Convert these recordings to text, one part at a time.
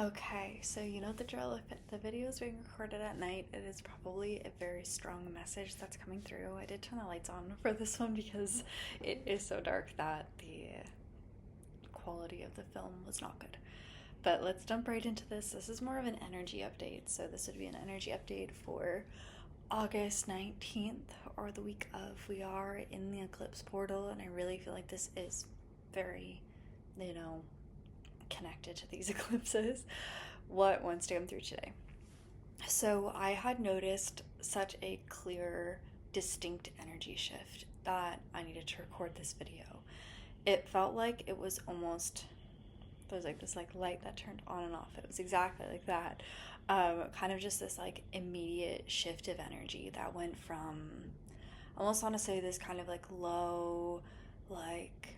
Okay, so you know the drill. If the video is being recorded at night, it is probably a very strong message that's coming through. I did turn the lights on for this one because it is so dark that the quality of the film was not good. But let's jump right into this. This is more of an energy update. So this would be an energy update for August 19th, or the week of. We are in the eclipse portal, and I really feel like this is very, you know, connected to these eclipses. What wants to come through today? So I had noticed such a clear, distinct energy shift that I needed to record this video. It felt like it was almost, there was like this like light that turned on and off. It was exactly like that. Kind of just this like immediate shift of energy that went from, I almost want to say this kind of like low, like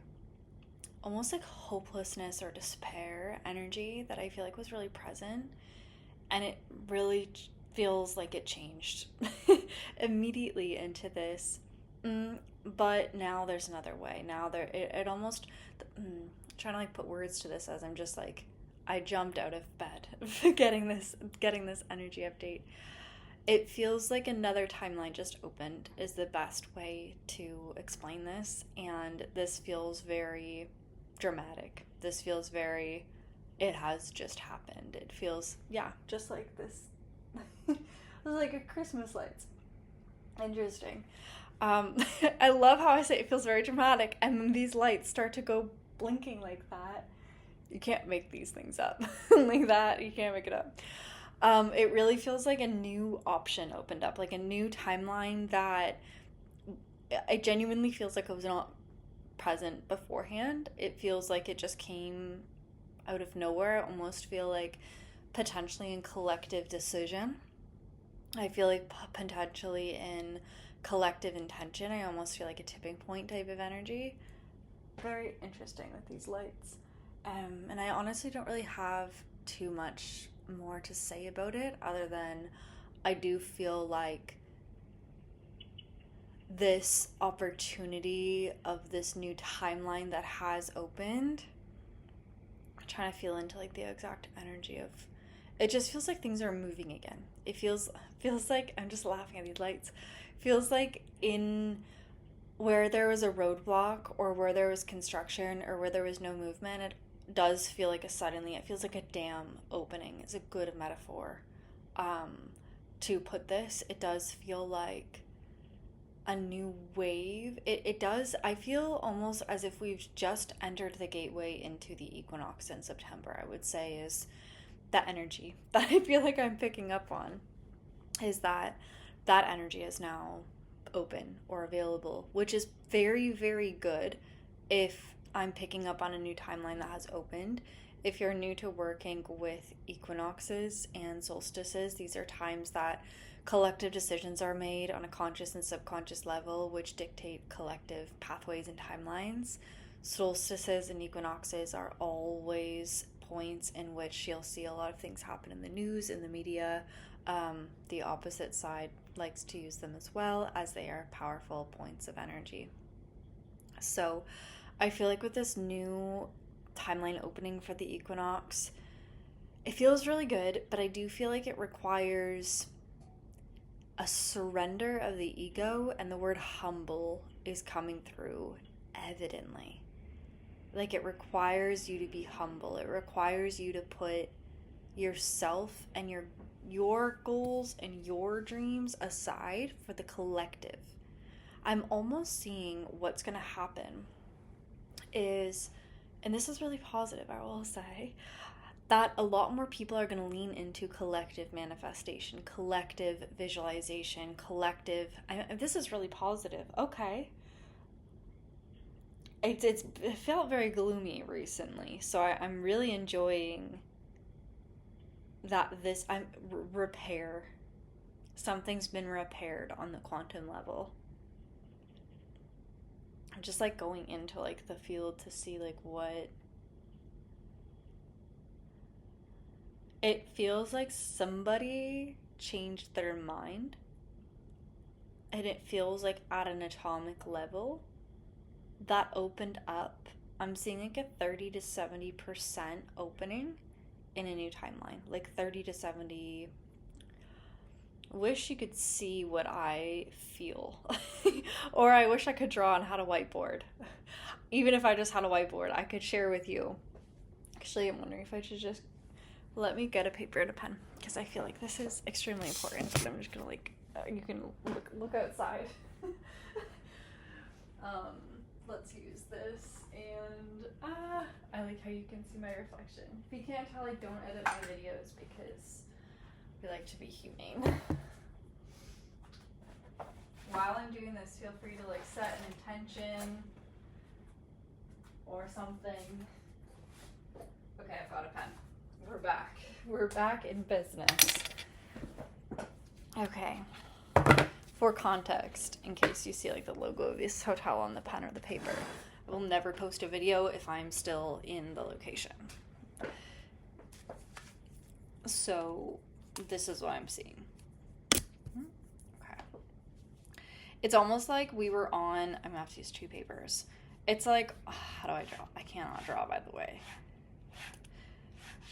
almost like hopelessness or despair energy that I feel like was really present. And it really feels like it changed immediately into this. But now there's another way. Now it almost, trying to like put words to this as I'm just like, I jumped out of bed getting this energy update. It feels like another timeline just opened is the best way to explain this, and this feels very dramatic. This feels very, it has just happened. It feels, yeah, just like this. Like a Christmas lights. Interesting. I love how I say it feels very dramatic, and then these lights start to go blinking like that. You can't make these things up. Like that, you can't make it up. It really feels like a new option opened up, like a new timeline that it genuinely feels like it was not present beforehand. It feels like it just came out of nowhere. I almost feel like potentially in collective decision. I feel like potentially in collective intention. I almost feel like a tipping point type of energy. Very interesting with these lights. And I honestly don't really have too much more to say about it other than I do feel like this opportunity of this new timeline that has opened. I'm trying to feel into like the exact energy of it. Just feels like things are moving again. It feels like I'm just laughing at these lights. Feels like in where there was a roadblock or where there was construction or where there was no movement, it does feel like it feels like a dam opening. It's a good metaphor to put this. It does feel like a new wave. It does. I feel almost as if we've just entered the gateway into the equinox in September, I would say, is that energy that I feel like I'm picking up on, is that energy is now open or available, which is very, very good if I'm picking up on a new timeline that has opened. If you're new to working with equinoxes and solstices, these are times that collective decisions are made on a conscious and subconscious level, which dictate collective pathways and timelines. Solstices and equinoxes are always points in which you'll see a lot of things happen in the news, in the media. The opposite side likes to use them as well, as they are powerful points of energy. So I feel like with this new timeline opening for the equinox, it feels really good, but I do feel like it requires a surrender of the ego, and the word humble is coming through evidently. Like it requires you to be humble. It requires you to put yourself and your goals and your dreams aside for the collective. I'm almost seeing what's going to happen is, and this is really positive, I will say, that a lot more people are going to lean into collective manifestation, collective visualization, this is really positive. Okay. It felt very gloomy recently, so I'm really enjoying that repair. Something's been repaired on the quantum level. I'm just like going into like the field to see like what it feels like somebody changed their mind, and it feels like at an atomic level that opened up. I'm seeing like a 30 to 70% opening in a new timeline, like 30 to 70. Wish you could see what I feel. Or I wish I could draw and had a whiteboard. Even if I just had a whiteboard, I could share with you. Actually, I'm wondering if I should just let me get a paper and a pen, because I feel like this is extremely important. So I'm just gonna you can look outside. Let's use this, and I like how you can see my reflection. If you can't tell, I don't edit my videos because we like to be humane. While I'm doing this, feel free to like set an intention or something. Okay, I've got a pen. We're back. We're back in business. Okay. For context, in case you see like the logo of this hotel on the pen or the paper, I will never post a video if I'm still in the location. So this is what I'm seeing. Okay. It's almost like we were on, I'm gonna have to use two papers. It's like, how do I draw? I cannot draw, by the way.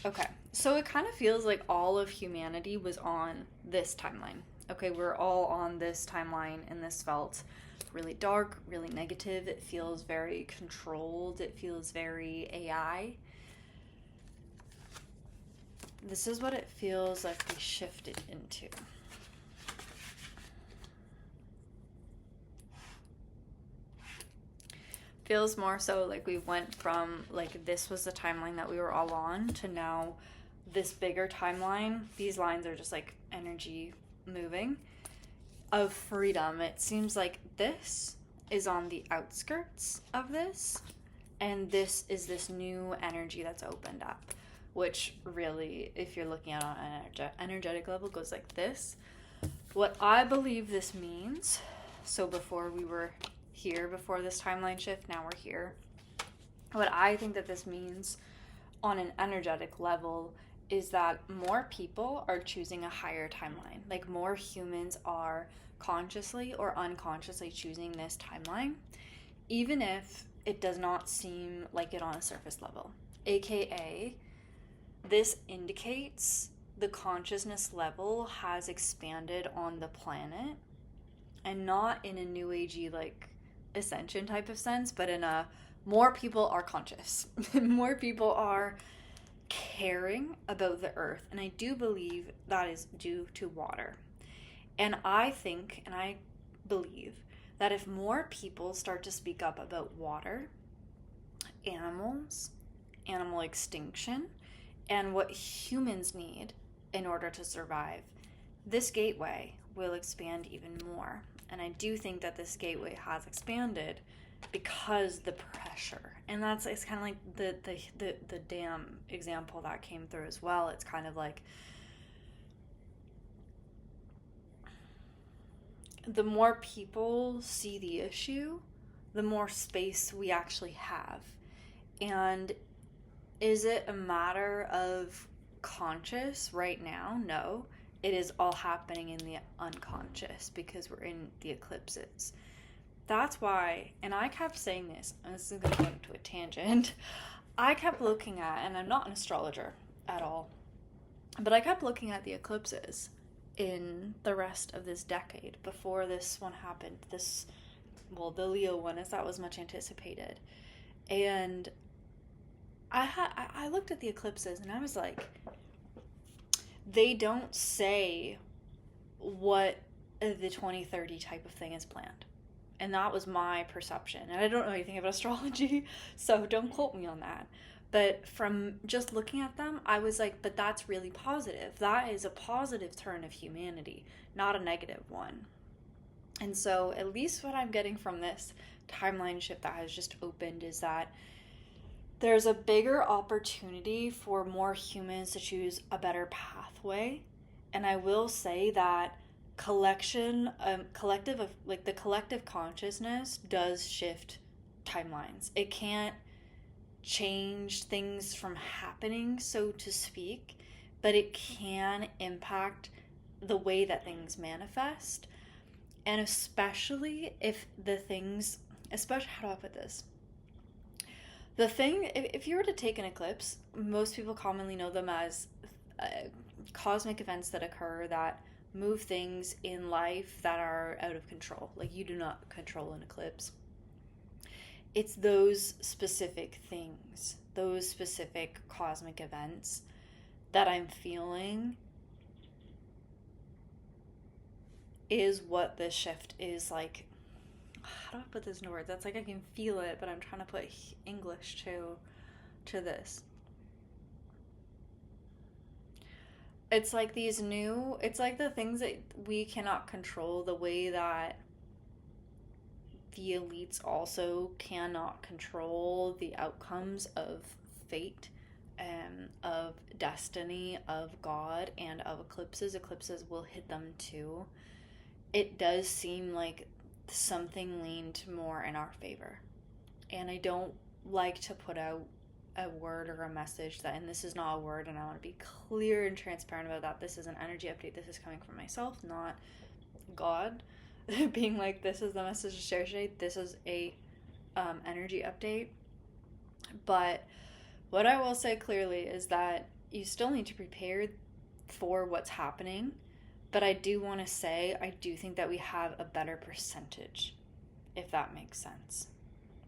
Okay, so it kind of feels like all of humanity was on this timeline. Okay, we're all on this timeline, and this felt really dark, really negative. It feels very controlled. It feels very AI. This is what it feels like we shifted into. Feels more so like we went from like this was the timeline that we were all on to now this bigger timeline. These lines are just like energy moving of freedom. It seems like this is on the outskirts of this, and this is this new energy that's opened up, which really, if you're looking at it on an energetic level, goes like this. What I believe this means, so before we were here, before this timeline shift, now we're here. What I think that this means on an energetic level is that more people are choosing a higher timeline. Like more humans are consciously or unconsciously choosing this timeline, even if it does not seem like it on a surface level. AKA, this indicates the consciousness level has expanded on the planet, and not in a new agey like ascension type of sense, but in a more people are conscious. More people are caring about the earth, and I do believe that is due to water. And I think and I believe that if more people start to speak up about water, animals, animal extinction, and what humans need in order to survive, this gateway will expand even more. And I do think that this gateway has expanded because the pressure, and it's kind of like the dam example that came through as well. It's kind of like the more people see the issue, the more space we actually have. And is it a matter of conscious right now? No. It is all happening in the unconscious because we're in the eclipses. That's why, and I kept saying this, and this is going to go into a tangent. I kept looking at, and I'm not an astrologer at all, but I kept looking at the eclipses in the rest of this decade before this one happened. The Leo one, as that was much anticipated. And I looked at the eclipses and I was like, they don't say what the 2030 type of thing is planned. And that was my perception. And I don't know anything about astrology, so don't quote me on that. But from just looking at them, I was like, but that's really positive. That is a positive turn of humanity, not a negative one. And so at least what I'm getting from this timeline shift that has just opened is that there's a bigger opportunity for more humans to choose a better pathway. And I will say that the collective consciousness does shift timelines. It can't change things from happening, so to speak, but it can impact the way that things manifest. And especially if how do I put this? The thing, if you were to take an eclipse, most people commonly know them as uh, cosmic events that occur that move things in life that are out of control. Like, you do not control an eclipse. It's those specific things, those specific cosmic events that I'm feeling is what this shift is like. How do I put this in words? That's like, I can feel it, but I'm trying to put English to this. It's like it's like the things that we cannot control, the way that the elites also cannot control the outcomes of fate, of destiny, of God, and of eclipses. Eclipses will hit them too. It does seem like something leaned more in our favor. And I don't like to put out a word or a message that, and this is not a word, and I want to be clear and transparent about that. This is an energy update. This is coming from myself, not God. Being like, this is the message to share today. This is a energy update. But what I will say clearly is that you still need to prepare for what's happening. But I do want to say, I do think that we have a better percentage, if that makes sense,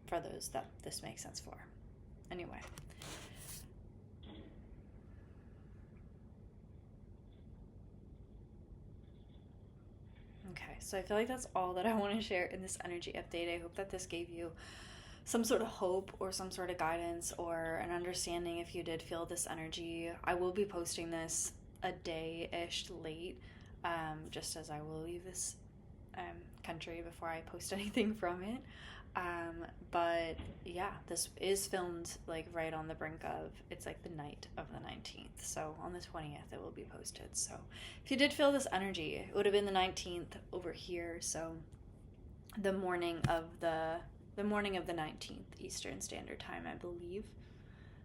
for those that this makes sense for. Anyway. Okay, so I feel like that's all that I want to share in this energy update. I hope that this gave you some sort of hope or some sort of guidance or an understanding if you did feel this energy. I will be posting this a day-ish late, just as I will leave this country before I post anything from it. But yeah, this is filmed like right on the brink of, it's like the night of the 19th. So on the 20th it will be posted. So if you did feel this energy, it would have been the 19th over here. So the morning of the 19th Eastern Standard Time, I believe.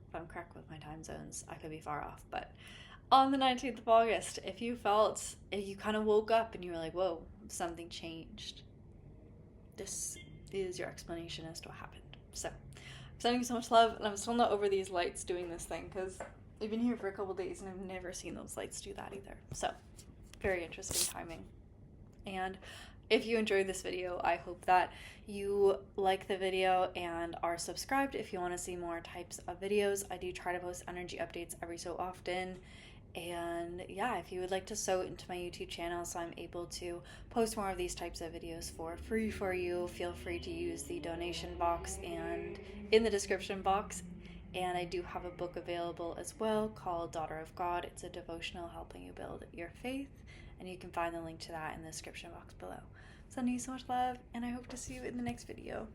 If I'm correct with my time zones, I could be far off, but on the 19th of August, if you kind of woke up and you were like, whoa, something changed, this is your explanation as to what happened. So I'm sending you so much love, and I'm still not over these lights doing this thing, because I've been here for a couple days and I've never seen those lights do that either. So very interesting timing. And if you enjoyed this video, I hope that you like the video and are subscribed if you want to see more types of videos. I do try to post energy updates every so often. And yeah, if you would like to sew into my YouTube channel so I'm able to post more of these types of videos for free for you, feel free to use the donation box and in the description box. And I do have a book available as well called Daughter of God. It's a devotional helping you build your faith, and you can find the link to that in the description box below. Sending you so much love, and I hope to see you in the next video.